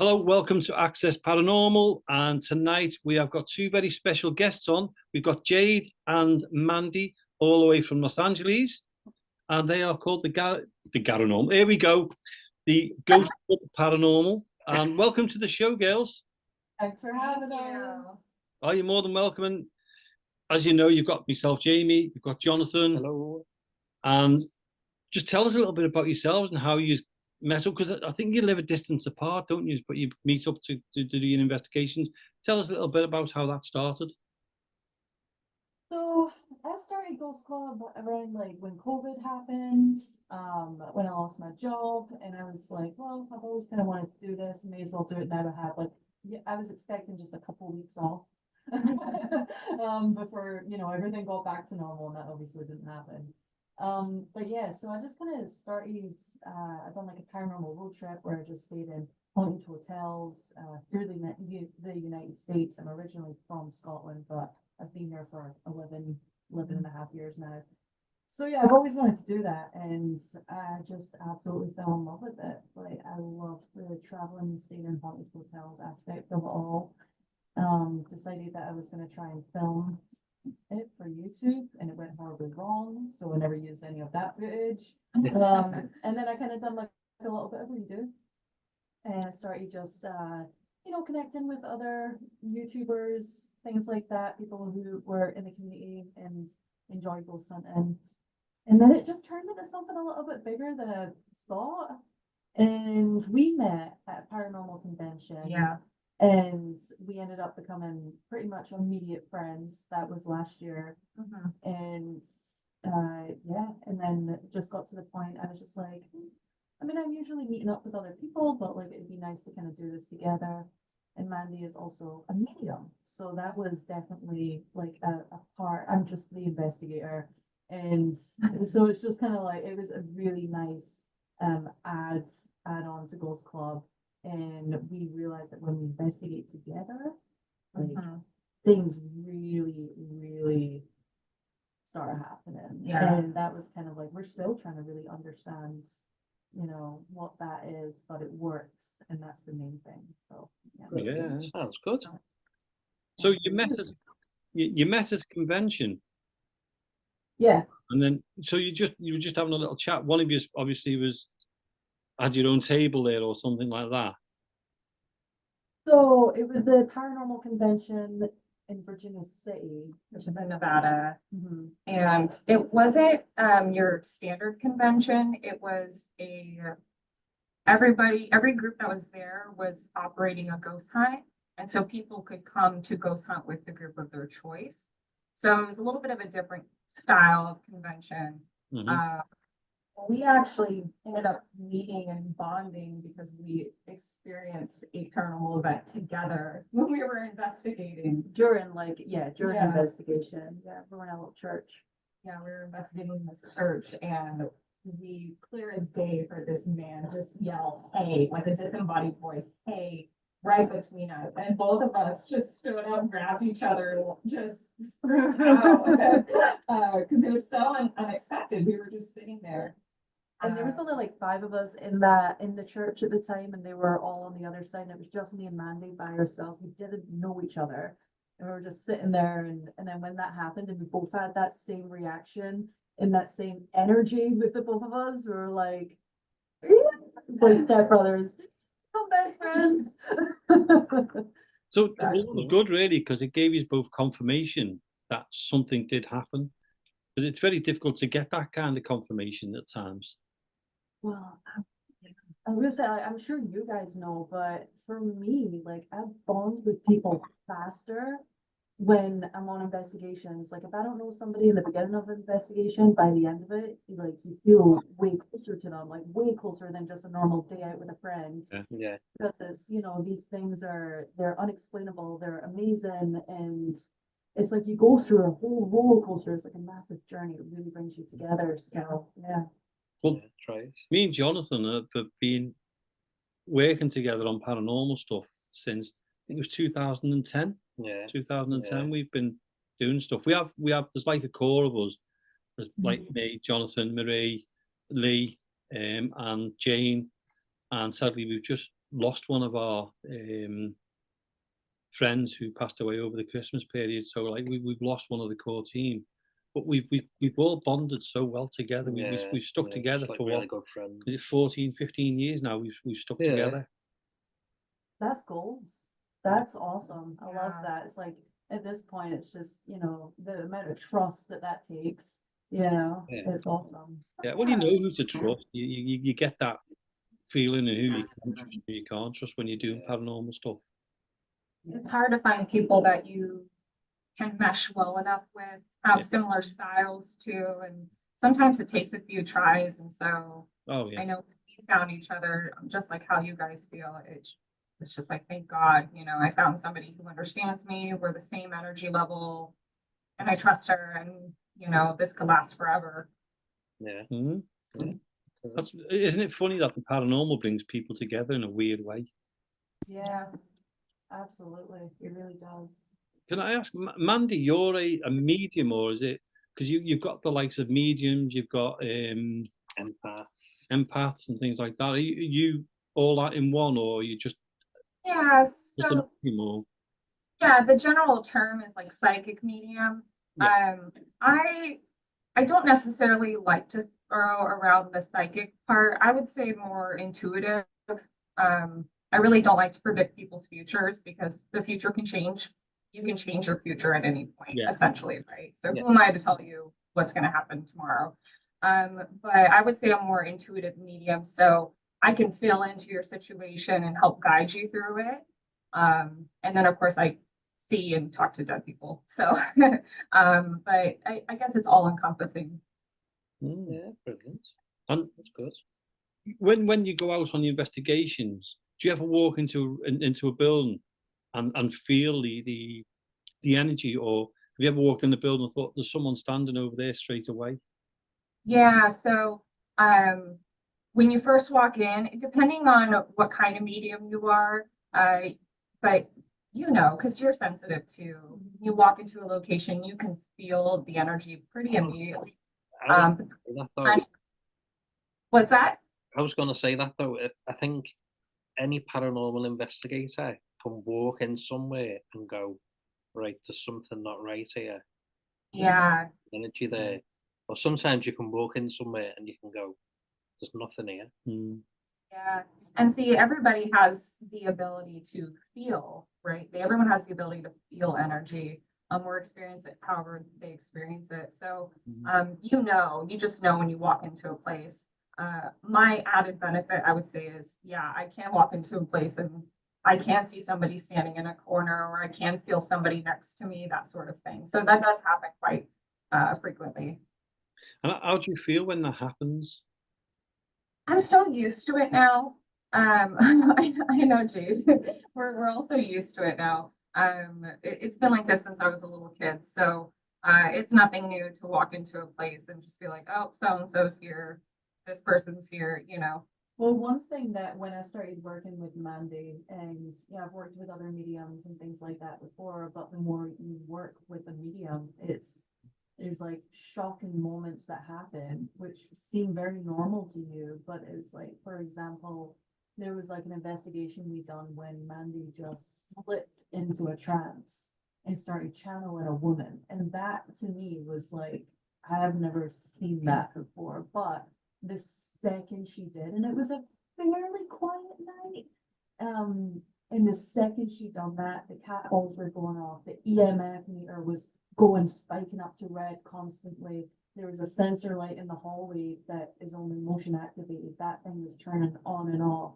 Hello, welcome to Access Paranormal, and tonight we have got two very special guests on. We've got Jade and Mandy, all the way from Los Angeles, and they are called the Paranormal. Here we go, the Ghost Club Paranormal, and welcome to the show, girls. Thanks for having us. Oh, you're more than welcome. And as you know, you've got myself, Jamie, you've got Jonathan. Hello. And just tell us a little bit about yourselves and how you met up, because I think you live a distance apart, don't you? But you meet up to do your investigations. Tell us a little bit about how that started. So I started Ghost Club around like when COVID happened, when I lost my job, and I was like, well, I've always kind of wanted to do this, may as well do it now. I had like, I was expecting just a couple of weeks off before, everything got back to normal, and that obviously didn't happen. But yeah, so I just kind of started, I've done like a paranormal road trip where I just stayed in haunted hotels through the United States. I'm originally from Scotland, but I've been there for 11 and a half years now. So yeah, I've always wanted to do that, and I just absolutely fell in love with it. Like, I loved the traveling and staying in haunted hotels aspect of it all. Decided that I was going to try and film it for YouTube, and it went horribly wrong, so I never used any of that footage. And then I kind of done like a little bit of redo, and I started just connecting with other YouTubers, things like that, people who were in the community and enjoyed ghost hunting. And then it just turned into something a little bit bigger than I thought. And we met at a paranormal convention. Yeah. And we ended up becoming pretty much immediate friends. That was last year. And and then it just got to the point I was just like, I mean, I'm usually meeting up with other people, but like it'd be nice to kind of do this together. And Mandy is also a medium, so that was definitely like a part. I'm just the investigator, and so it's just kind of like it was a really nice add on to Ghost Club. And we realized that when we investigate together, like things really start happening. Yeah. And that was kind of like, we're still trying to really understand, what that is, but it works, and that's the main thing. So Yeah, sounds good. So So you met at a convention, yeah. and then you were just having a little chat. One of you obviously had your own table there or something like that. So it was the paranormal convention in Virginia City, Which is in Nevada. Mm-hmm. And it wasn't your standard convention. It was every group that was there was operating a ghost hunt. And so people could come to ghost hunt with the group of their choice. So it was a little bit of a different style of convention. We actually ended up meeting and bonding because we experienced a paranormal event together when we were investigating. During investigation. Yeah, we were in a little church. Yeah, we were investigating this church, and we clear as day heard this man just yell, "Hey," with a disembodied voice, "Hey," right between us. And both of us just stood up, grabbed each other, just freaked out. Because it was so unexpected. We were just sitting there. And there was only like 5 of us in the church at the time, and they were all on the other side, and it was just me and Mandy by ourselves. We didn't know each other, and we were just sitting there, and then when that happened, and we both had that same reaction and that same energy with the both of us, we were like stepbrothers, best friends. So it was good, really, because it gave you both confirmation that something did happen. Because it's very difficult to get that kind of confirmation at times. Well, I was gonna say, I'm sure you guys know, but for me, like, I bond with people faster when I'm on investigations. Like, if I don't know somebody in the beginning of an investigation, by the end of it, like, you feel way closer to them, like way closer than just a normal day out with a friend. Yeah. Because it's, these things they're unexplainable, they're amazing, and it's like you go through a whole roller coaster. It's like a massive journey. It really brings you together. So yeah. Well, me and Jonathan have been working together on paranormal stuff since I think it was 2010. Yeah. 2010. Yeah. We've been doing stuff. We have. There's like a core of us. There's like me, Jonathan, Marie, Lee, and Jane. And sadly, we've just lost one of our friends who passed away over the Christmas period. So like we've lost one of the core team, but we've all bonded so well together. We've stuck together like for really what good friends. is it 14, 15 years now? We've stuck together. That's goals. That's awesome. I love Yeah. that. It's like, at this point, it's just, you know, the amount of trust that that takes, you know, Yeah. it's awesome. Yeah, well, you know who to trust. You get that feeling of who you can trust, who you can't trust when you're doing paranormal stuff. It's hard to find people that you can mesh well enough with, have Yeah. similar styles too, and sometimes it takes a few tries, and so Oh I yeah, know we found each other just like how you guys feel. It's just like, thank God, you know, I found somebody who understands me, we're the same energy level, and I trust her, and you know, this could last forever. Yeah. Mhm. Yeah. Isn't it funny that the paranormal brings people together in a weird way? Yeah, absolutely. It really does. Can I ask, Mandy, you're a medium, or is it because you've got the likes of mediums, you've got Empath. empaths and things like that. Are you all that in one, or are you just Yeah, a so medium? Or yeah, the general term is like psychic medium. Yeah. I don't necessarily like to throw around the psychic part. I would say more intuitive. I really don't like to predict people's futures because the future can change. You can change your future at any point, Yeah. essentially, right? So Yeah. who am I to tell you what's going to happen tomorrow? But I would say I'm more intuitive medium, so I can feel into your situation and help guide you through it. And then of course I see and talk to dead people. So, but I guess it's all encompassing. Yeah, brilliant. And That's good. when you go out on the investigations, do you ever walk into a building and feel the energy, or have you ever walked in the building and thought there's someone standing over there straight away? Yeah, so when you first walk in, depending on what kind of medium you are, but you know, because you're sensitive too, you walk into a location, you can feel the energy pretty immediately. I was gonna say that though. And what's that? I was going to say that though. I think any paranormal investigator can walk in somewhere and go, right, there's something not right here. Yeah, Energy there. Or sometimes you can walk in somewhere and you can go, there's nothing here. yeah. And see, everybody has the ability to feel, right? Everyone has the ability to feel energy, or experience it however they experience it. So, you know, you just know when you walk into a place. My added benefit, I would say, is yeah, I can walk into a place and I can see somebody standing in a corner, or I can feel somebody next to me, that sort of thing. So that does happen quite frequently. And how do you feel when that happens? I'm so used to it now. I know, Jade. We're all so used to it now. It's been like this since I was a little kid, so it's nothing new to walk into a place and just be like, oh, so and so's here, this person's here, you know. Well, one thing that when I started working with Mandy, and yeah, I've worked with other mediums and things like that before, but the more you work with a medium, there's like shocking moments that happen, which seem very normal to you, but it's like, for example, there was like an investigation we done when Mandy just slipped into a trance and started channeling a woman. And that to me was like, I have never seen that before, but the second she did, and it was a fairly quiet night. And the second she done that, the cat balls were going off, the EMF meter was going spiking up to red constantly. There was a sensor light in the hallway that is only motion activated. That thing was turning on and off.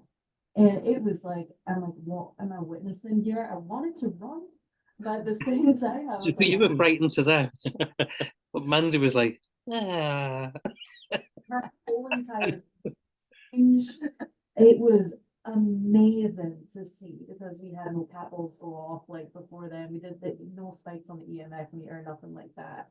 And it was like, I'm like, what am I witnessing here? I wanted to run, but at the same time, I was You like, were frightened to death. But Mandy was like, ah. her whole entire it was amazing to see because we had no cables go off like before then. We did no spikes on the EMF meter, nothing like that.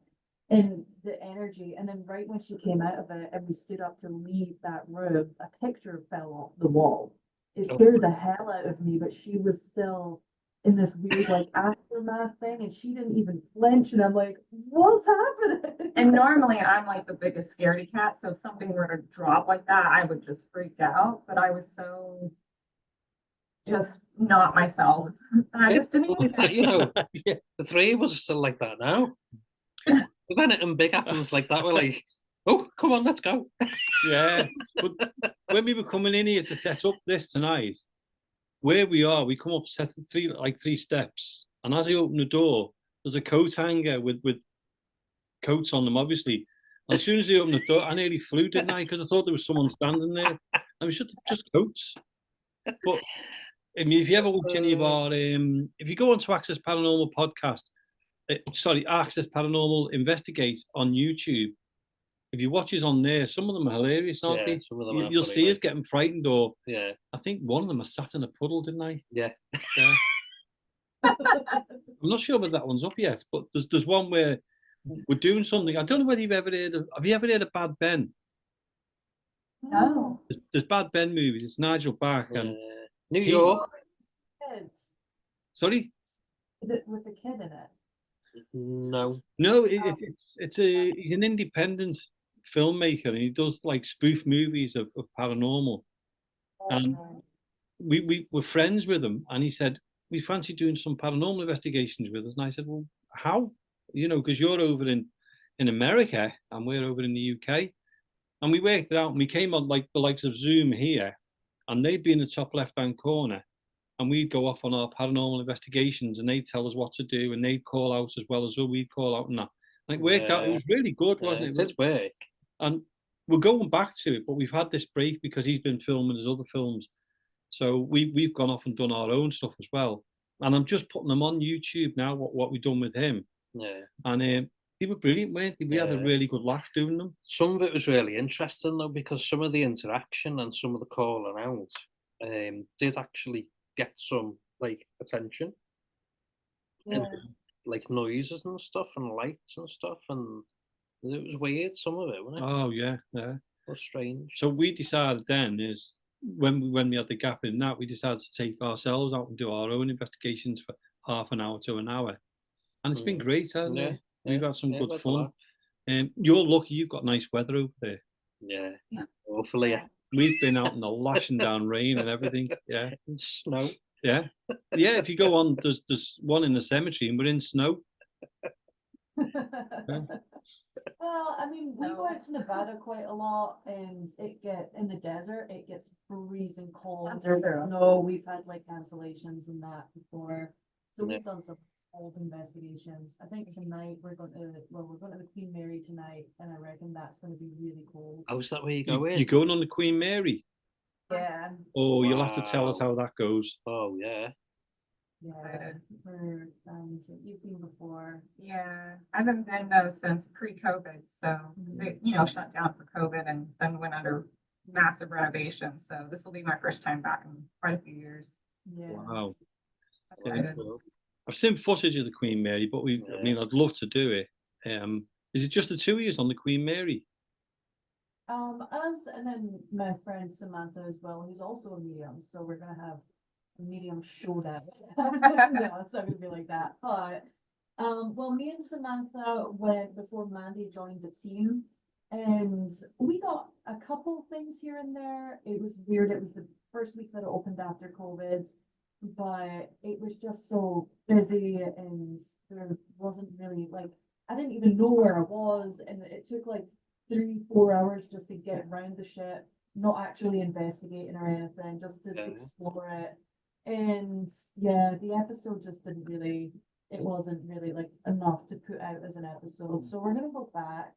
And the energy, and then right when she came out of it and we stood up to leave that room, a picture fell off the wall. It scared the hell out of me, but she was still in this weird like aftermath thing and she didn't even flinch and I'm like, what's happening? And normally I'm like the biggest scaredy cat, so if something were to drop like that, I would just freak out. But I was so just not myself. And I just didn't even You know, Yeah. the three of us are still like that now. If anything big happens like that, we're like, oh, come on, let's go. Yeah, but when we were coming in here to set up this tonight, where we are, we come up set three steps, and as I open the door, there's a coat hanger with coats on them, obviously. And as soon as I opened the door, I nearly flew, didn't I? Because I thought there was someone standing there. I was just coats. But I mean, if you ever watch any of our, if you go onto Access Paranormal podcast, Access Paranormal Investigate on YouTube. If you watch us on there, some of them are hilarious, aren't Yeah, they? some of them are You'll funny, see us like. getting frightened, or Yeah, I think one of them I sat in a puddle, didn't I? yeah. Yeah. I'm not sure whether that one's up yet, but there's one where we're doing something. I don't know whether you've ever heard of. Have you ever heard of Bad Ben? No. There's Bad Ben movies. It's Nigel Bach and New he- York. Kids. sorry, Is it with the kid in it? No. no, he's an independent filmmaker and he does like spoof movies of paranormal. And we were friends with him, and he said we fancy doing some paranormal investigations with us. And I said, well, how? You know, because you're over in America and we're over in the UK. And we worked it out, and we came on like the likes of Zoom here, and they'd be in the top left-hand corner, and we'd go off on our paranormal investigations, and they'd tell us what to do, and they'd call out as well as we'd call out, and that. And it worked out. It Yeah. was really good, wasn't It it? did work. And we're going back to it, but we've had this break because he's been filming his other films. So we've gone off and done our own stuff as well. And I'm just putting them on YouTube now, what we've done with him. Yeah. And they were brilliant, weren't they? We had a Yeah. really good laugh doing them. Some of it was really interesting though, because some of the interaction and some of the calling out did actually get some like attention, and Yeah. like noises and stuff and lights and stuff, and it was weird. Some of it, wasn't it? Oh yeah, yeah. It was strange. So we decided then is when we had the gap in that, we decided to take ourselves out and do our own investigations for half an hour to an hour. And it's been great, hasn't Yeah, it? We've yeah, had some yeah, good that's a fun. lot. You're lucky you've got nice weather over there. Yeah, Yeah. hopefully, yeah. We've been out in the lashing down rain and everything. Yeah, And snow. yeah, yeah. If you go on, there's one in the cemetery and we're in snow. Well, I mean, we go No. out to Nevada quite a lot, and in the desert, it gets freezing cold. No, we've had like cancellations and that before. So Yeah. we've done some old investigations. I think tonight we're going to the Queen Mary tonight, and I reckon that's going to be really cold. Oh, is that where you go in? You're going on the Queen Mary. Yeah, Oh, you'll have to tell us Wow. how that goes. Oh yeah. yeah. Excited. You've been before. Yeah, I haven't been since pre-COVID, so 'cause it, shut down for COVID and then went under massive renovations. So this will be my first time back in quite a few years. Yeah. Wow. Excited. Cool. I've seen footage of the Queen Mary, but I mean, I'd love to do it. Is it just the two of you on the Queen Mary? Us and then my friend Samantha as well, who's also a medium. So we're gonna have a medium showdown. No, it's not gonna be like that. But well, me and Samantha went before Mandy joined the team, and we got a couple things here and there. It was weird. It was the first week that it opened after COVID, but it was just so busy, and there wasn't really like I didn't even know where I was, and it took like 3-4 hours just to get around the ship, not actually investigating or anything, just to Yeah. explore it. And yeah, the episode just it wasn't really like enough to put out as an episode. So we're gonna go back.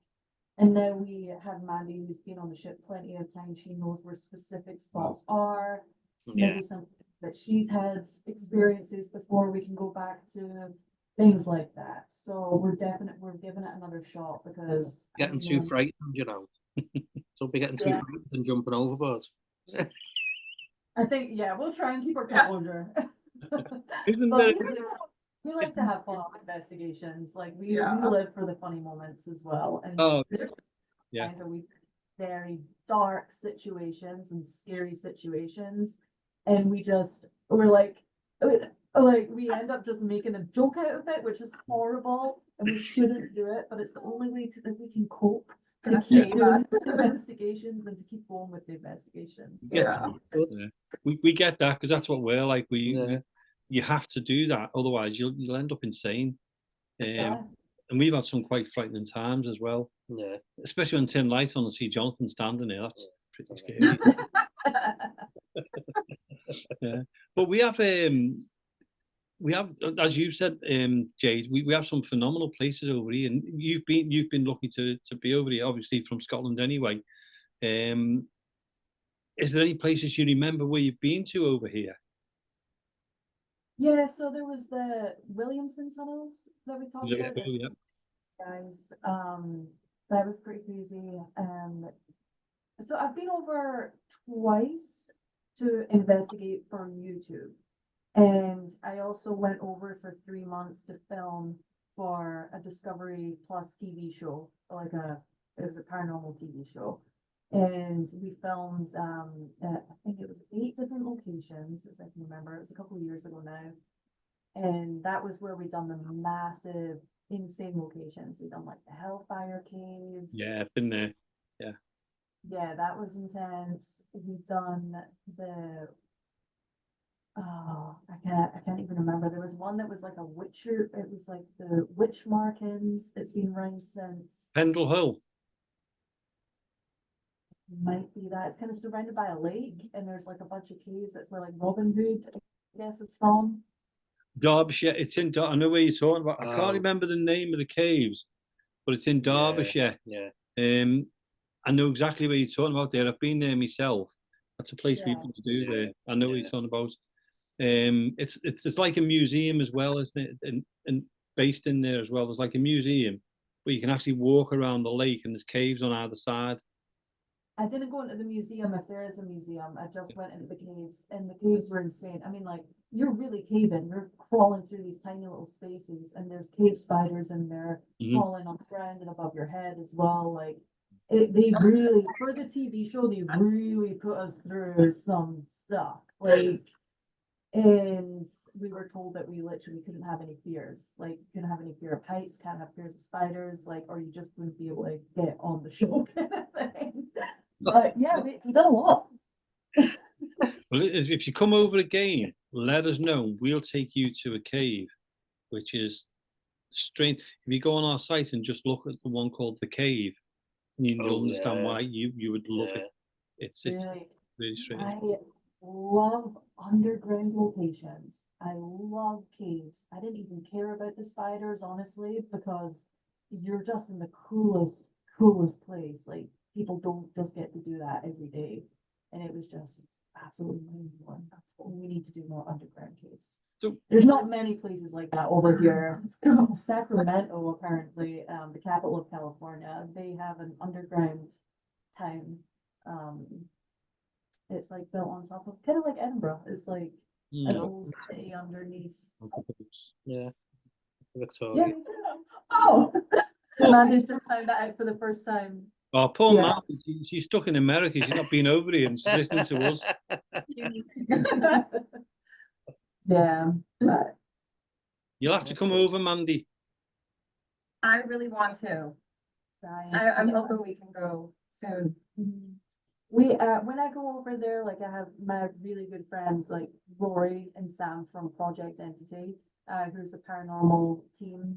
And now we have Mandy, who's been on the ship plenty of times. She knows where specific spots are. Yeah. Maybe some that she's had experiences before. We can go back to things like that. So we're giving it another shot because Getting too frightened, you know. Don't be getting too Yeah. frightened and jumping overboard. I think we'll try and keep our composure. Isn't But there? we like to have fun on investigations. Like we Yeah. live for the funny moments as well. And Oh, there's yeah. times where we very dark situations and scary situations, and we're like we end up just making a joke out of it, which is horrible, and we shouldn't do it. But it's the only way that we can cope. gonna to keep save doing us. investigations and to keep going with the investigations. Yeah. Yeah. We get that because that's what we're like. Yeah. You have to do that, otherwise you'll end up insane. Yeah. And we've had some quite frightening times as well, Yeah. especially when turn lights on and see Jonathan standing there. That's pretty scary. Yeah. But we have, as you said, Jade, we have some phenomenal places over here, and you've been lucky to be over here, obviously from Scotland anyway. Is there any places you remember where you've been to over here? Yeah, so there was the Williamson tunnels that we talked Yeah, about. oh, yeah. Guys, that was pretty crazy. So I've been over twice to investigate for YouTube. And I also went over for 3 months to film for a Discovery Plus TV show, it was a paranormal TV show. And we filmed, at, I think it was 8 different locations, as I can remember. It was a couple of years ago now. And that was where we done the massive, insane locations. We done like the Hellfire Caves. Yeah, I've been there. Yeah, that was intense. We done the I can't even remember. There was one that was like a witcher. It was like the witch markings. It's been running since. Pendle Hill. Might be that. It's kind of surrounded by a lake, and there's like a bunch of caves. That's where like Robin Hood, I guess, was from. Derbyshire. It's in. I know where you're talking about. I Oh. can't remember the name of the caves, but it's in Derbyshire. Yeah. I know exactly where you're talking about there. I've been there myself. That's a place Yeah. people do there. I know what Yeah. you're talking about. It's like a museum as well, isn't it? And based in there as well. There's like a museum where you can actually walk around the lake, and there's caves on either side. I didn't go into the museum, if there is a museum. I just went into the caves, and the caves were insane. I mean, like, you're really caving. You're crawling through these tiny little spaces, and there's cave spiders in there crawling on the ground and above your head as well. Like, they really, for the TV show, they really put us through some stuff. Like, and we were told that we literally couldn't have any fears. Like, couldn't have any fear of heights, can't have fears of spiders, like, or you just wouldn't be able to get on the show kind of thing. But yeah, we done a lot. Well, if you come over again, let us know. We'll take you to a cave, which is strange. If you go on our site and just look at the one called the Cave, you'll understand why you would love it. It's Really, really strange. I love underground locations. I love caves. I didn't even care about the spiders, honestly, because you're just in the coolest place. Like, people don't just get to do that every day. And it was just absolutely mind-blowing. That's what we need to do, more underground caves. So- There's not many places like that over here. Sacramento, apparently, the capital of California, they have an underground town. It's like built on top of, kind of like Edinburgh. It's like an Mm. old city underneath. Yeah. Yeah, Victoria. me too. Oh, Amanda's just found that out for the first time. Oh, poor Yeah. man. She's stuck in America. She's not been over here and she's listening to us. Yeah, but You'll have to come over, Mandy. I really want to. I'm hoping we can go soon. We when I go over there, like, I have my really good friends like Rory and Sam from Project Entity, who's a paranormal team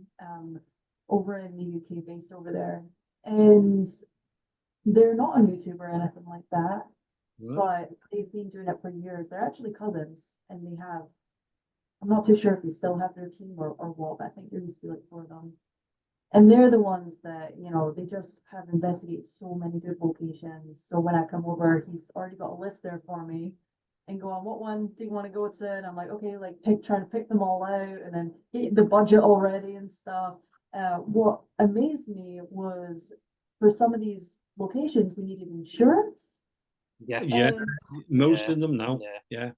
over in the UK, based over there. And they're not a YouTuber or anything like that, but they've been doing it for years. They're actually cousins, and they have, I'm not too sure if they still have their team or what, but I think there used to be like 4 of them. And they're the ones that, you know, they just have investigated so many good locations. So when I come over, he's already got a list there for me and going, what one do you want to go to? And I'm like, okay, like trying to pick them all out, and then get the budget already and stuff. What amazed me was, for some of these locations, we needed insurance. Yeah. Yeah, And most Yeah. of them now. Yeah. Yeah.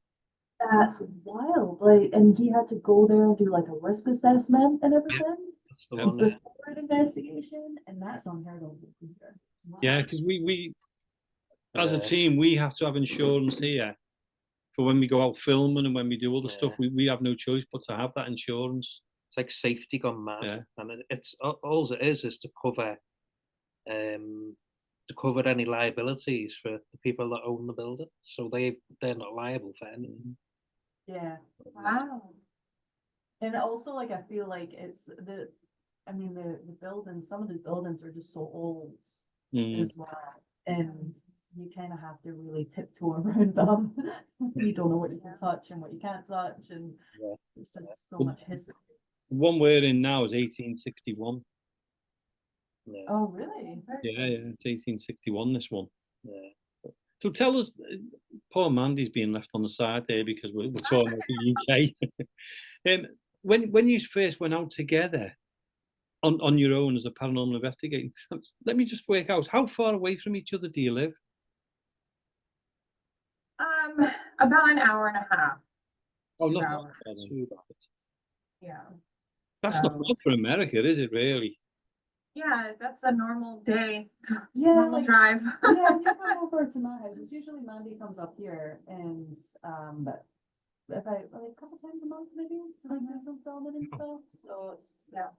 that's wild. Like, and he had to go there and do like a risk assessment and everything That's the Yeah. one. Yeah. before an investigation, and that's unheard of here. Wow. Yeah, because we as a Yeah. team, we have to have insurance here for when we go out filming and when we do other stuff. We have no choice but to have that insurance. It's like safety gone mad, Yeah. and it's all it is to cover to cover any liabilities for the people that own the building, so they're not liable for anything. Yeah. Wow. And also, like, I feel like I mean, the buildings, some of the buildings are just so old Mm. as well. And you kind of have to really tiptoe around them. You don't know what you can touch and what you can't touch. And Yeah. it's just so Well, much history. The one we're in now is 1861. Yeah. Oh, really? Yeah, it's 1861, this one. Yeah. So tell us, poor Mandy's being left on the side there because we're talking about the UK. When you first went out together on your own as a paranormal investigator, let me just work out, how far away from each other do you live? About an hour and a half. Oh, 2 not hours. that far then. Too bad. Yeah. That's not So- bad for America, is it really? Yeah, that's a normal day, Yeah, normal like, drive. yeah, you come over to my house. It's usually Mandy comes up here and, but about like a couple times a month maybe to like do some filming and stuff. So it's, yeah.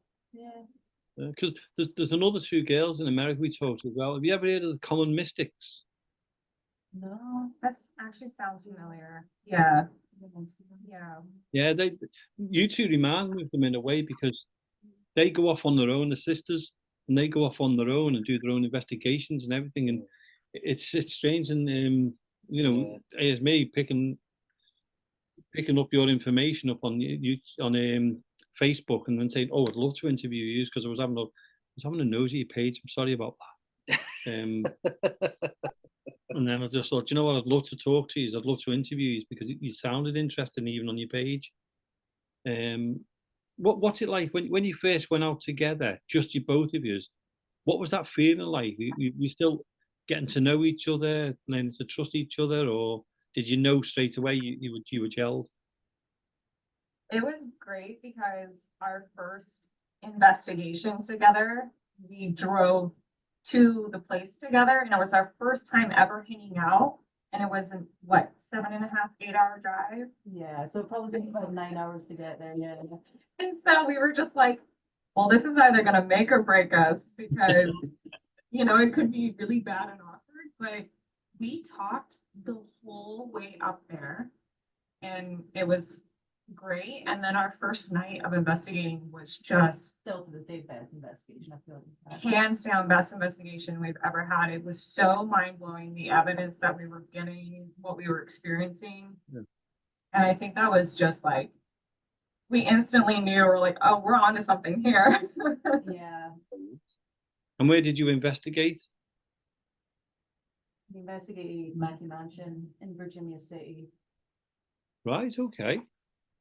Because there's another two girls in America we talked to as well. Have you ever heard of the Common Mystics? No. That actually sounds familiar. Yeah, yeah. Yeah, you two remind me of them in a way because they go off on their own, the sisters, and they go off on their own and do their own investigations and everything. And it's strange, and here's me picking up your information up on you on Facebook, and then saying, "Oh, I'd love to interview you," because I was having a nosy page. I'm sorry about that. And then I just thought, you know what, I'd love to talk to you. I'd love to interview you because you sounded interesting even on your page. What's it like when you first went out together, just you both of you? What was that feeling like? We still getting to know each other, learning to trust each other, or did you know straight away you were gelled? It was great because our first investigation together, we drove to the place together, and it was our first time ever hanging out. And it was a, what, 7.5, 8 hour drive. Yeah, so it probably took about 9 hours to get there, yeah. And so we were just like, well, this is either gonna make or break us because, it could be really bad and awkward, but we talked the whole way up there and it was great. And then our first night of investigating was just Still to this day, best investigation, I feel like. hands down best investigation we've ever had. It was so mind blowing, the evidence that we were getting, what we were experiencing. Yeah. And I think that was just like, we instantly knew, we're like, oh, we're onto something here. Yeah, And where did you investigate? we investigated Macki Mansion in Virginia City. Right, okay.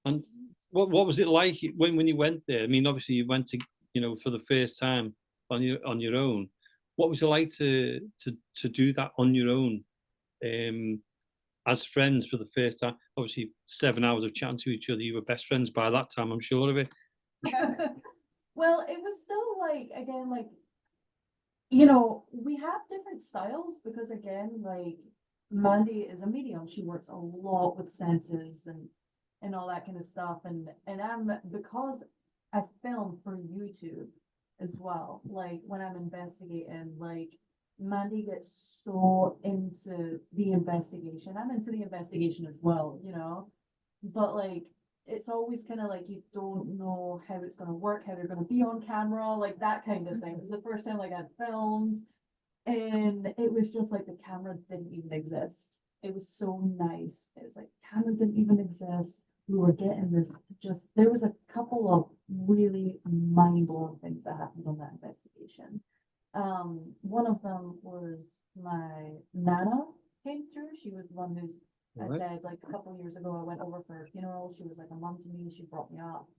And what was it like when you went there? I mean, obviously you went to for the first time on your own. What was it like to do that on your own, as friends for the first time? Obviously, 7 hours of chatting to each other. You were best friends by that time, I'm sure of it. Well, it was still like, again, like, we have different styles because, again, like, Mandy is a medium. She works a lot with senses and all that kind of stuff. And because I film for YouTube as well, like when I'm investigating, like Mandy gets so into the investigation. I'm into the investigation as well, but like it's always kind of like you don't know how it's going to work, how they're going to be on camera, like that kind of thing. It's the first time like I'd filmed, and it was just like the camera didn't even exist. It was so nice. It was like camera didn't even exist. We were getting this there was a couple of really mind-blowing things that happened on that investigation. One of them was my Nana came through. She was the one who's, I Right. said, like a couple of years ago, I went over for a funeral. She was like a mom to me. She brought me up.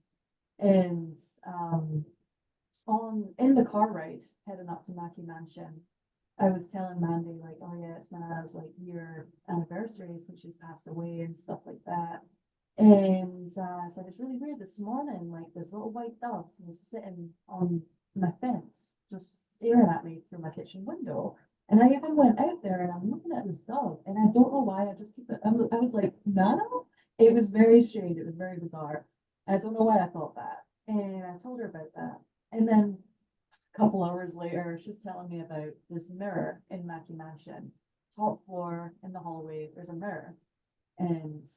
And in the car ride heading up to Macki Mansion, I was telling Mandy, like, oh yeah, it's Nana's like year anniversary since she's passed away and stuff like that. And I said, it's really weird this morning, like this little white dove was sitting on my fence, just staring at me through my kitchen window. And I even went out there and I'm looking at this dove and I don't know why, I just keep it, I was like, Nana? It was very strange, it was very bizarre. I don't know why I thought that. And I told her about that. And then couple hours later, she's telling me about this mirror in Macki Mansion. Top floor in the hallway, there's a mirror. And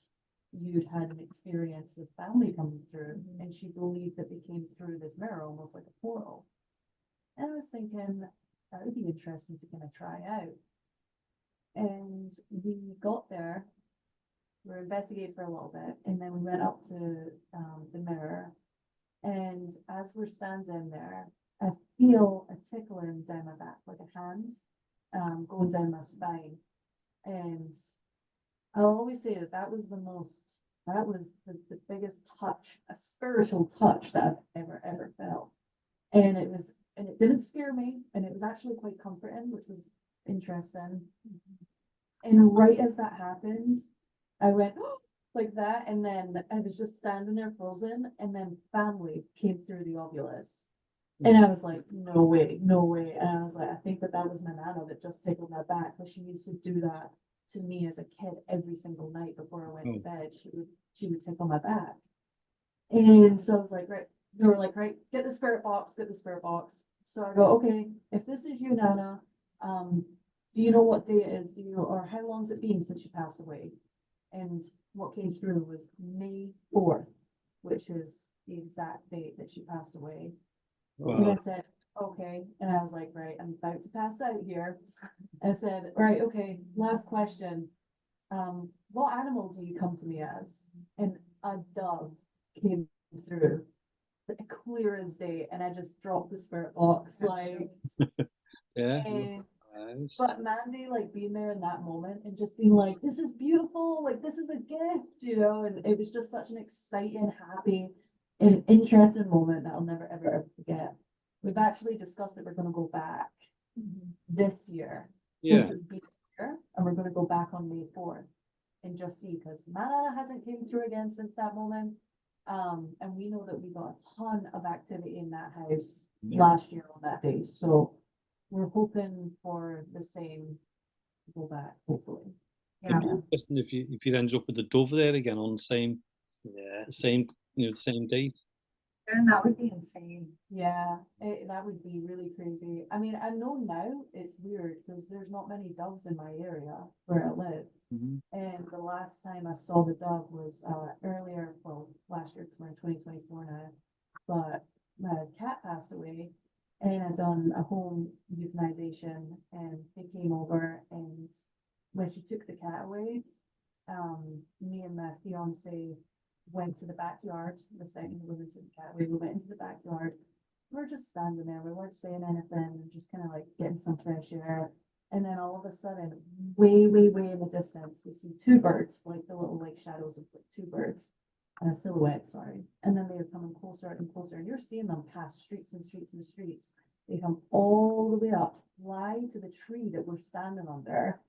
you'd had an experience with family coming through, and she believed that they came through this mirror almost like a portal. And I was thinking, that would be interesting to kind of try out. And we got there, we were investigating for a little bit, and then we went up to the mirror. And as we're standing there, I feel a tickling down my back, like a hand going down my spine. And I'll always say that that was the biggest touch, a spiritual touch that I've ever felt. And it didn't scare me, and it was actually quite comforting, which was interesting. And right as that happened, I went like that, and then I was just standing there frozen, and then family came through the obulus. And I was like, no way, no way. And I was like, I think that was my nana that just tickled my back, because she used to do that to me as a kid every single night before I went to bed. She would tickle my back. And so I was like, right, they were like, right, get the spirit box, get the spirit box. So I go, okay, if this is you, Nana, do you know what day it is? Do you, or how long's it been since you passed away? And what came through was May 4th, which is the exact date that she passed away. And I said, okay. And I was like, right, I'm about to pass out here. And I said, right, okay, last question. What animal do you come to me as? And a dove came through, clear as day. And I just dropped the spirit box, like, Yeah. and, Nice. but Mandy, like, being there in that moment and just being like, this is beautiful, like, this is a gift, you know, and it was just such an exciting, happy, and interesting moment that I'll never, ever forget. We've actually discussed that we're going to go back this year, Yeah. since it's been here, and we're going to go back on May 4th and just see, because Mana hasn't came through again since that moment. And we know that we got a ton of activity in that house last year on that day. So we're hoping for the same to go back, hopefully. Yeah. It'd be interesting if you end up with the dove there again on the same, same date. And that would be insane. Yeah, that would be really crazy. I mean, I know now it's weird because there's not many doves in my area where I live. And the last time I saw the dove was earlier, well, last year, because we're in 2024 now. But my cat passed away, and I done a home euthanization, and they came over, and when she took the cat away, me and my fiance went to the backyard. The second we took the cat away, we went into the backyard. We were just standing there. We weren't saying anything, just kind of like getting some fresh air. And then all of a sudden, way, way, way in the distance, we see two birds, like the little like shadows of like two birds, silhouettes, sorry. And then they are coming closer and closer, and you're seeing them pass streets and streets and streets. They come all the way up, fly to the tree that we're standing under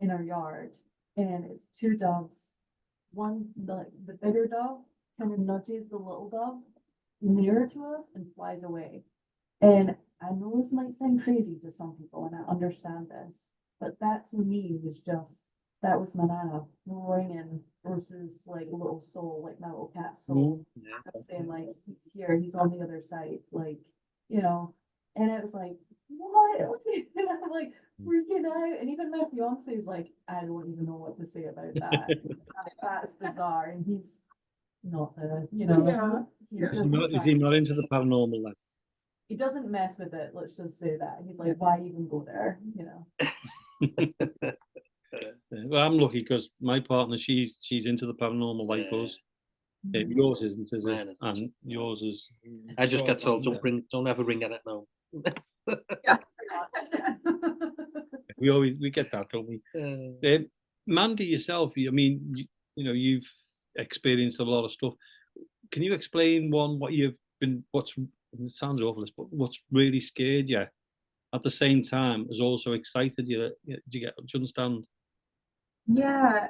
in our yard, and it's two doves. One, the bigger dove kind of nudges the little dove nearer to us and flies away. And I know this might sound crazy to some people, and I understand this, but that to me was just, that was my nana ringing versus like a little soul, like my little cat soul. I'm saying like, he's here, he's on the other side, like, you know, and it was like, what? And I'm like freaking out. And even my fiance is like, I don't even know what to say about that. That's bizarre. And he's not the, you know, Is he not into the paranormal then? he doesn't mess with it, let's just say that. He's like, why even go there, you know? Well, I'm lucky because my partner, she's into the paranormal like us. Yours isn't, is Mine it? isn't. And yours is. I just get told, don't ever bring it home. We get that, don't we? Mandy, yourself, I mean, you've experienced a lot of stuff. Can you explain what you've been? It sounds awful, but what's really scared you at the same time has also excited you? Do you understand? Yeah,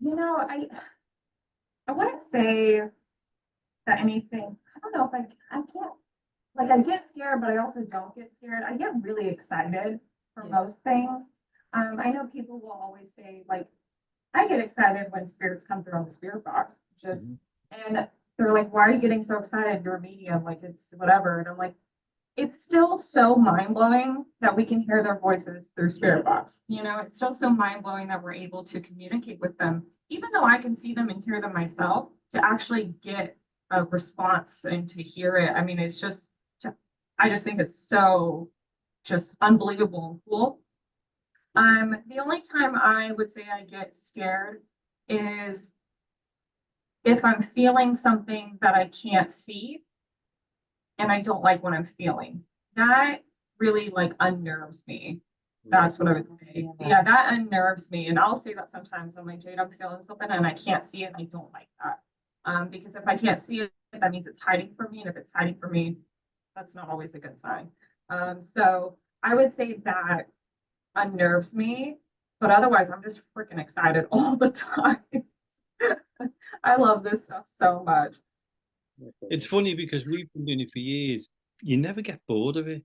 you know, I wouldn't say that anything, I don't know if I can't, like, I get scared, but I also don't get scared. I get really excited for most things. I know people will always say, like, I get excited when spirits come through on the spirit box, and they're like, why are you getting so excited? You're a medium, like, it's whatever. And I'm like, it's still so mind-blowing that we can hear their voices through spirit box. You know, it's still so mind-blowing that we're able to communicate with them, even though I can see them and hear them myself, to actually get a response and to hear it. I mean, it's just, I just think it's so just unbelievable and cool. The only time I would say I get scared is if I'm feeling something that I can't see and I don't like what I'm feeling. That really like unnerves me. That's what I would say. Yeah, that unnerves me. And I'll say that sometimes. I'm like, Jade, I'm feeling something and I can't see it and I don't like that. Because if I can't see it, that means it's hiding from me. And if it's hiding from me, that's not always a good sign. So I would say that unnerves me, but otherwise I'm just freaking excited all the time. I love this stuff so much. It's funny because we've been doing it for years. You never get bored of it.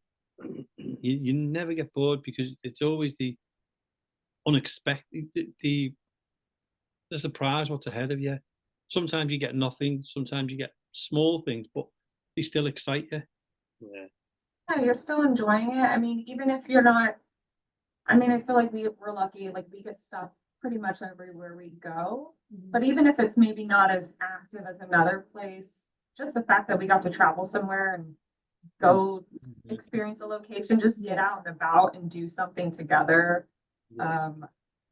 You never get bored because it's always the unexpected, the surprise what's ahead of you. Sometimes you get nothing, sometimes you get small things, but they still excite you. Yeah. Yeah, you're still enjoying it. I mean, even if you're not, I mean, I feel like we're lucky, like we get stuff pretty much everywhere we go. But even if it's maybe not as active as another place, just the fact that we got to travel somewhere and go experience a location, just get out and about and do something together. I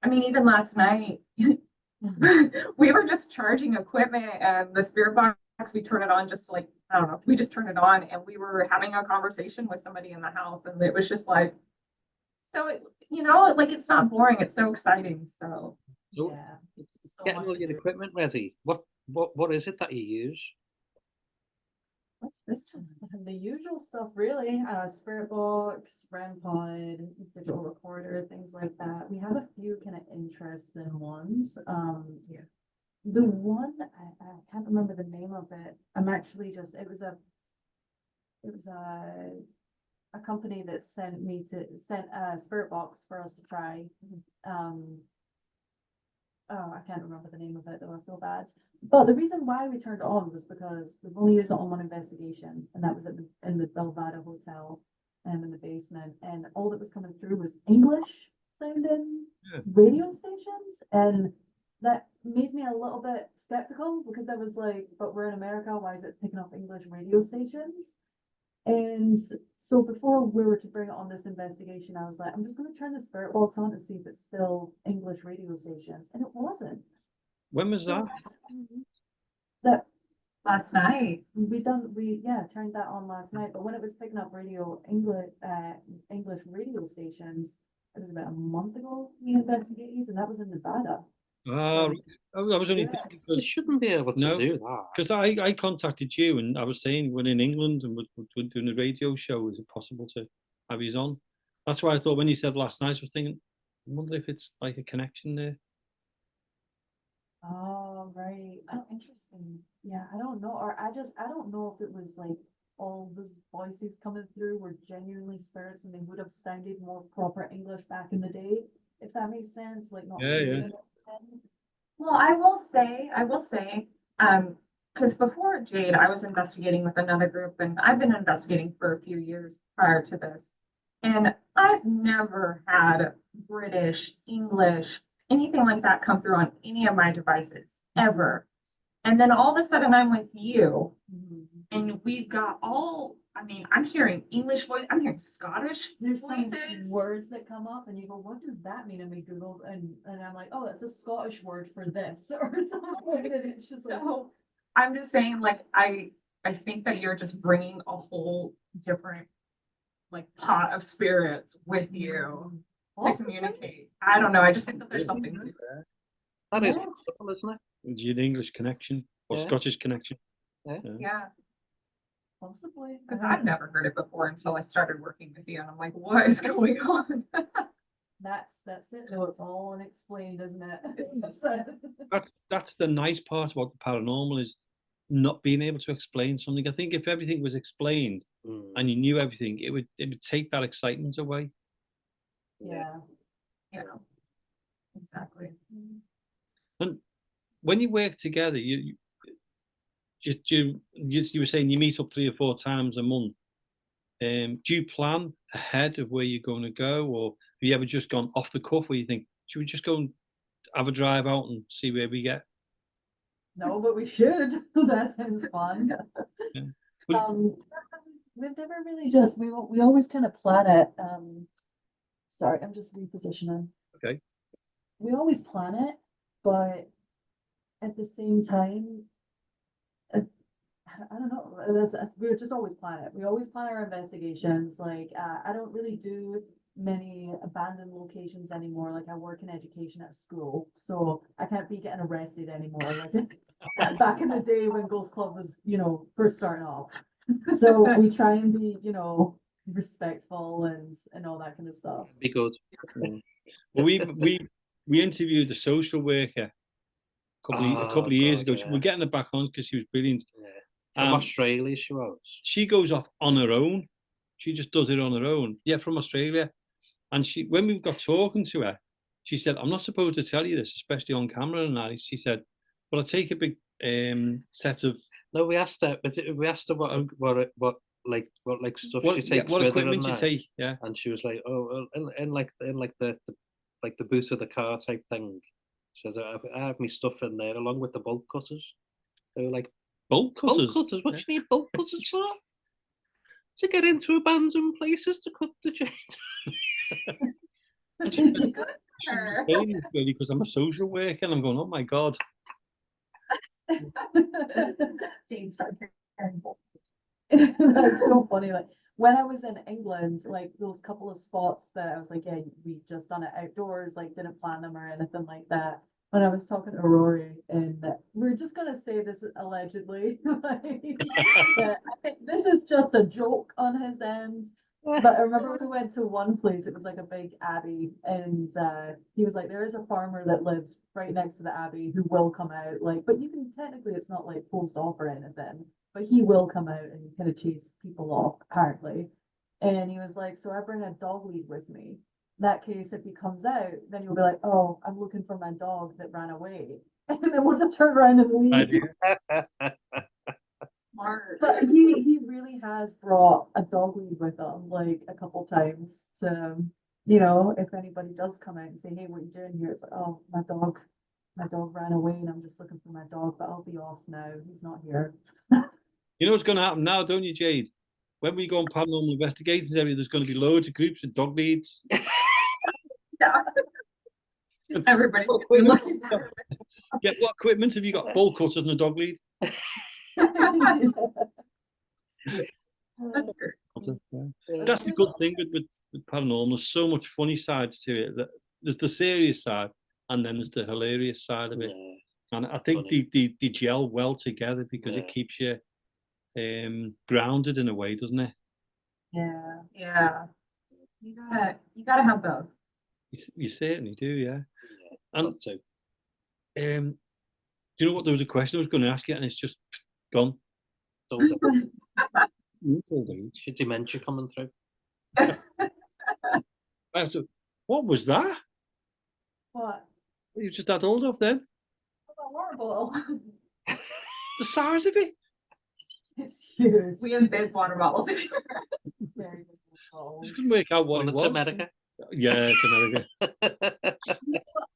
mean, even last night, we were just charging equipment and the spirit box, we turn it on just like, I don't know, we just turned it on and we were having a conversation with somebody in the house and it was just like, so, you know, like it's not boring, it's so exciting. So, So Yeah. So getting much all to your do. equipment ready. What is it that you use? what's this? The usual stuff, really. Spirit box, REM pod, digital recorder, things like that. We have a few kind of interesting ones. Yeah. The one I can't remember the name of it. I'm actually just it was a company that sent a spirit box for us to try. Oh, I can't remember the name of it though. I feel bad. But the reason why we turned it on was because we've only used it on one investigation, and that was in the Belvada Hotel, in the basement, and all that was coming through was English sounding radio stations, and that made me a little bit skeptical because I was like, but we're in America, why is it picking up English radio stations? And so before we were to bring it on this investigation, I was like, I'm just going to turn the spirit box on to see if it's still English radio stations, and it wasn't. When was that? That Last night. we turned that on last night, but when it was picking up English radio stations, it was about a month ago we investigated, and that was in Nevada. I was only Yeah. thinking You shouldn't be able to No. do that. because I contacted you and I was saying we're in England and we're doing a radio show. Is it possible to have you on? That's why I thought when you said last night, I was thinking, I wonder if it's like a connection there. Oh, right. Oh, interesting. Yeah, I don't know. Or I don't know if it was like all the voices coming through were genuinely spirits and they would have sounded more proper English back in the day, if that makes sense. Like not Yeah, yeah. really. Well, I will say, because before Jade, I was investigating with another group, and I've been investigating for a few years prior to this. And I've never had British, English, anything like that come through on any of my devices, ever. And then all of a sudden I'm with you, and we've got I mean, I'm hearing English voice, I'm hearing Scottish There's some voices. words that come up and you go, what does that mean? And we Googled and I'm like, oh, it's a Scottish word for this or something. And it's just like, So I'm just saying, like, I think that you're just bringing a whole different, like, pot of spirits with you to possibly. communicate. I don't know. I just think that there's something to it. That is Yeah. possible, isn't it? Do you have English connection or Yeah. Scottish connection? Yeah, Possibly. because I've never heard it before until I started working with you, and I'm like, what is going on? That's it though. It's all unexplained, isn't it? That's the nice part about the paranormal is not being able to explain something. I think if everything was explained and you knew everything, it would take that excitement away. Yeah. Yeah, exactly. And when you work together, you were saying you meet up 3 or 4 times a month. Do you plan ahead of where you're going to go, or have you ever just gone off the cuff where you think, should we just go and have a drive out and see where we get? No, but we should. That sounds fun. Yeah. But- We've never really just, we always kind of plan it. Sorry, I'm just repositioning. Okay. We always plan it, but at the same time, I don't know, we just always plan it. We always plan our investigations. Like, I don't really do many abandoned locations anymore. Like, I work in education at school, so I can't be getting arrested anymore. Like back in the day when Ghost Club was, first starting off. So we try and be, respectful and all that kind of stuff. Be good. Yeah. Well, we interviewed a social worker a couple of years ago. Yeah. We're getting her back on because she was brilliant. Yeah. From Um, Australia, she was. She goes off on her own. She just does it on her own. Yeah, from Australia. And when we got talking to her, she said, "I'm not supposed to tell you this, especially on camera." And that, she said, "But I take a big set of No, we asked her. But we asked her what stuff she takes what with her equipment and you that. take." Yeah. And she was like, "Oh, well, in the boot of the car type thing." She says, "I have my stuff in there along with the bolt cutters." They were like, Bolt cutters. "Bolt cutters? What do you need bolt cutters for?" To get into abandoned places to cut the jade. And she was saying this really because I'm a social worker, and I'm going, "Oh my god." Jane's That's so funny. Like, when I was in England, like those couple of spots that I was like, yeah, we've just done it outdoors, like didn't plan them or anything like that. When I was talking to Rory, and we're just gonna say this allegedly, like, I think this is just a joke on his end. But I remember we went to one place, it was like a big abbey, and he was like, there is a farmer that lives right next to the abbey who will come out, like, but you can technically, it's not like closed off or anything, but he will come out and kind of chase people off, apparently. And he was like, so I bring a dog lead with me. In that case, if he comes out, then you'll be like, oh, I'm looking for my dog that ran away. And then we'll just turn around and leave. Smart. But he really has brought a dog lead with him, like a couple times to, if anybody does come out and say, hey, what are you doing here? It's like, oh, my dog ran away and I'm just looking for my dog, but I'll be off now. He's not here. You know what's going to happen now, don't you, Jade? When we go on paranormal investigators area, there's going to be loads of groups of dog leads. Yeah. Everybody's gonna be looking for it. Yeah, what equipment have you got? Bolt cutters and a dog lead? That's great. That's the good thing with paranormal. There's so much funny sides to it. That there's the serious side, and then there's the hilarious side of it. Yeah. And I think they gel well together because it Yeah. keeps you grounded in a way, doesn't it? Yeah. Yeah. You gotta have both. You certainly do, yeah. Yeah, And got to. do you know what? There was a question I was going to ask you, and it's just gone. Old age. It's old age. Your dementia coming through. What was that? What? You just had hold of then? Horrible. The size of it? It's huge. We have big water bottles. Very difficult. Just couldn't work out what Well, it it's was. America. Yeah, it's America.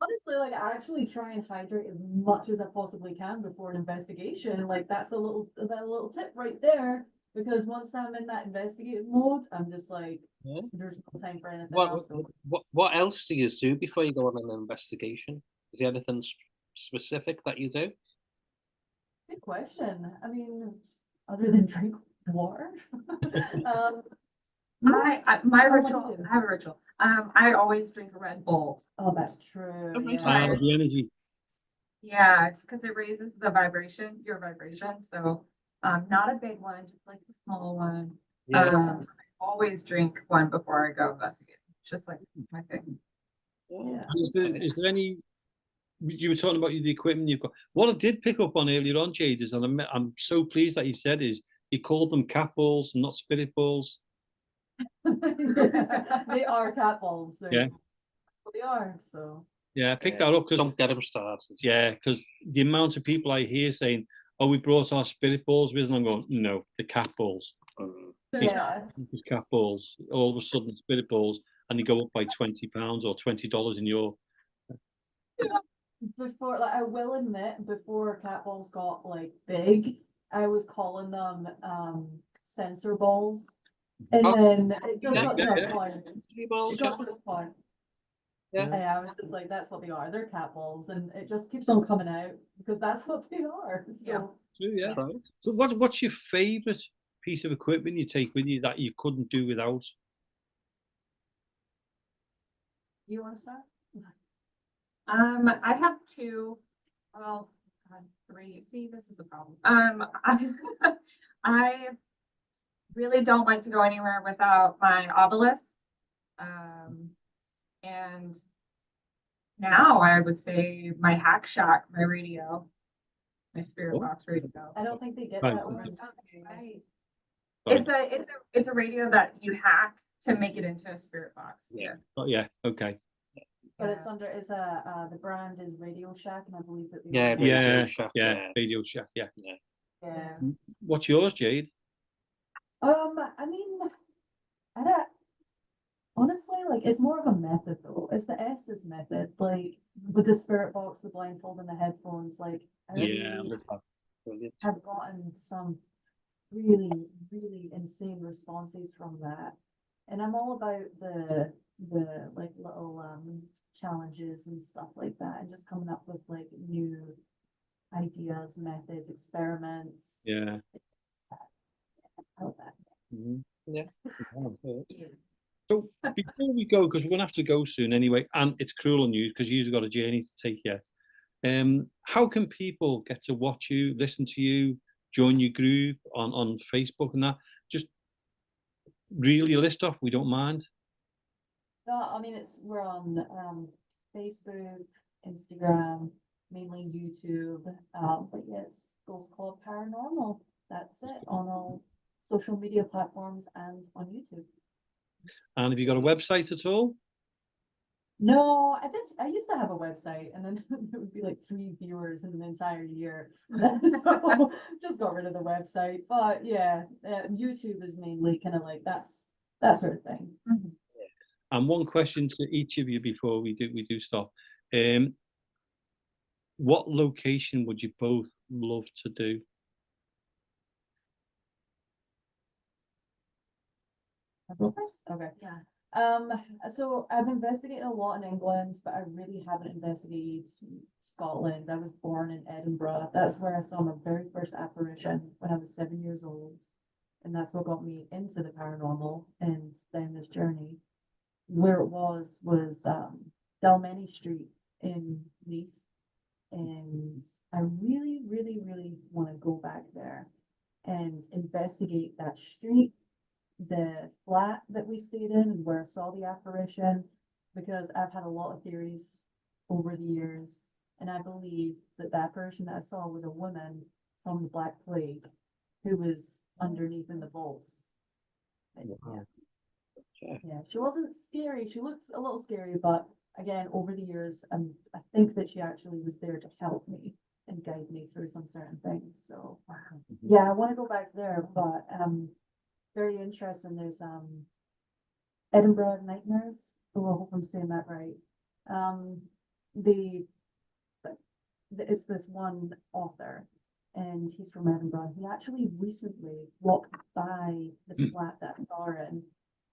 Honestly, like I actually try and hydrate as much as I possibly can before an investigation. Like that's a little tip right there. Because once I'm in that investigative mode, I'm just like, Yeah. there's no time for anything What, else. what else do you do before you go on an investigation? Is there anything specific that you do? Good question. I mean, other than drink water. My what do you ritual, do? I have a ritual. I always drink a Red Bull. Oh, that's true. Oh, nice. Yeah. The energy. Yeah, because it raises the vibration, your vibration. So not a big one, just like a small one. I always drink one before I go investigate. It's just like my thing. Yeah. Is there any? You were talking about the equipment you've got. What I did pick up on earlier on, Jade, is, and I'm so pleased that you said, is you called them cat balls and not spirit balls. They are cat balls. Yeah. They are. So. Yeah, I picked that up because Don't get them started. because the amount of people I hear saying, "Oh, we brought our spirit balls with," and I'm going, "No, the cat balls." Mm. Yeah. Because cat balls, all of a sudden spirit balls, and they go up by £20 or $20 in your. Before, like, I will admit, before cat balls got like big, I was calling them sensor balls, and Oh, then it just yeah, got to yeah, a yeah. point. Three balls, It got to the point. Yeah. I was just like, that's what they are. They're cat balls, and it just keeps on coming out because that's what they are. So Yeah. True, yeah. Right. So what's your favourite piece of equipment you take with you that you couldn't do without? you want to start? I have two, well, God, three. See, this is a problem. I really don't like to go anywhere without my obelisk. And now I would say my hack shack, my radio, my spirit Oh. box radio. I don't think they get Right. that over in Right. Right. It's a radio that you hack to make it into a spirit box. Yeah. Oh, yeah, okay. But it's under, the brand is Radio Shack, and I believe that they Yeah, also- Radio Yeah, Shack, yeah, yeah. Radio Shack, yeah. yeah. What's yours, Jade? I mean, I don't, honestly, like, it's more of a method though. It's the Estes method, like with the spirit box, the blindfold, and the headphones. Like, I Yeah, really Brilliant. have gotten some really, really insane responses from that. And I'm all about the like little challenges and stuff like that, and just coming up with like new ideas, methods, experiments. yeah. I love that. Mhm. Yeah. So before we go, because we're gonna have to go soon anyway, and it's cruel on you because you've got a journey to take yet. How can people get to watch you, listen to you, join your group on Facebook and that? Just reel your list off. We don't mind. No, I mean we're on Facebook, Instagram, mainly YouTube. But yes, Ghost Club Paranormal. That's it on all social media platforms and on YouTube. And have you got a website at all? No, I did. I used to have a website, and then it would be like 3 viewers in an entire year. So just got rid of the website. But yeah, YouTube is mainly kind of like that sort of thing. And one question to each of you before we do stop. What location would you both love to do? I'll go first? Okay. Yeah. So I've investigated a lot in England, but I really haven't investigated Scotland. I was born in Edinburgh. That's where I saw my very first apparition when I was 7 years old. And that's what got me into the paranormal and down this journey. Where it was Dalmeny Street in Leith. And I really, really, really want to go back there and investigate that street, the flat that we stayed in and where I saw the apparition, because I've had a lot of theories over the years, and I believe that the apparition that I saw was a woman from the Black Plague who was underneath in the vaults. Wow. Yeah, she wasn't scary. She looks a little scary, but again, over the years, I think that she actually was there to help me and guide me through some certain things. So, yeah, I want to go back there, but very interesting. There's Edinburgh Nightmares. Oh, I hope I'm saying that right. The it's this one author, and he's from Edinburgh. He actually recently walked by the flat that I saw her in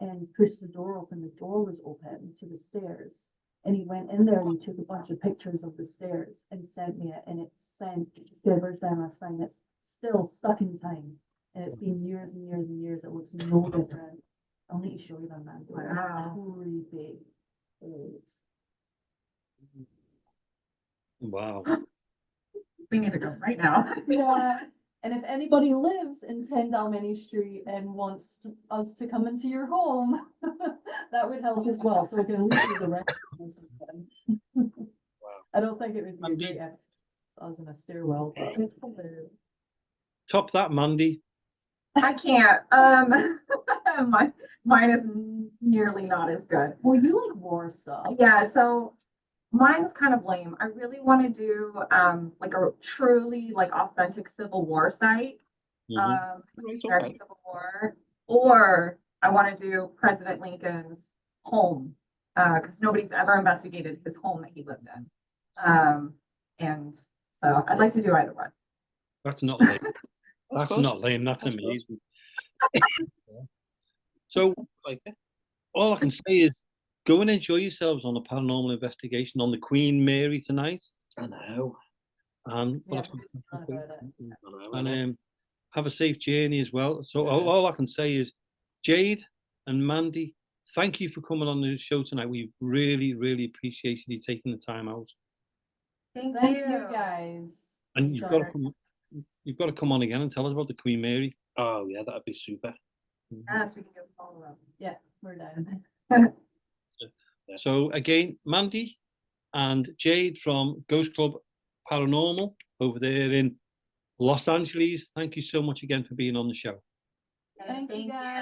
and pushed the door open. The door was open to the stairs. And he went in there and he took a bunch of pictures of the stairs and sent me it. And it sent shivers down my spine. It's still stuck in time. And it's been years and years and years. It looks no different. I'll need to show you them, man. They're Wow. creepy. Old. Wow. We need to go right now. Yeah. And if anybody lives in 10 Dalmeny Street and wants us to come into your home, that would help as well. So we can at least use a record or something. I don't think it would be a great exercise us in a stairwell, but it's hilarious. Top that, Mandy. I can't. Mine is nearly not as good. Well, you like war stuff. Yeah, so mine's kind of lame. I really want to do like a truly like authentic Civil War site. Mhm. Right, American okay. Civil War. or I want to do President Lincoln's home, because nobody's ever investigated his home that he lived in. And so I'd like to do either one. That's not lame. That's good. not lame. That's That's good. amazing. So Like it. all I can say is go and enjoy yourselves on the paranormal investigation on the Queen Mary tonight. I know. And Yeah, what a fantastic fun way about to- it. I know. and innit? have a safe journey as well. So Yeah. all I can say is, Jade and Mandy, thank you for coming on the show tonight. We really, really appreciated you taking the time out. Thank Thank you. you guys. And you've got to Enjoyed come. You've got to come on again and tell us about the Queen Mary. Oh yeah, that'd be super. Yes, we can do a follow-up. Yeah, we're done. So again, Mandy and Jade from Ghost Club Paranormal over there in Los Angeles. Thank you so much again for being on the show. Thank you, guys.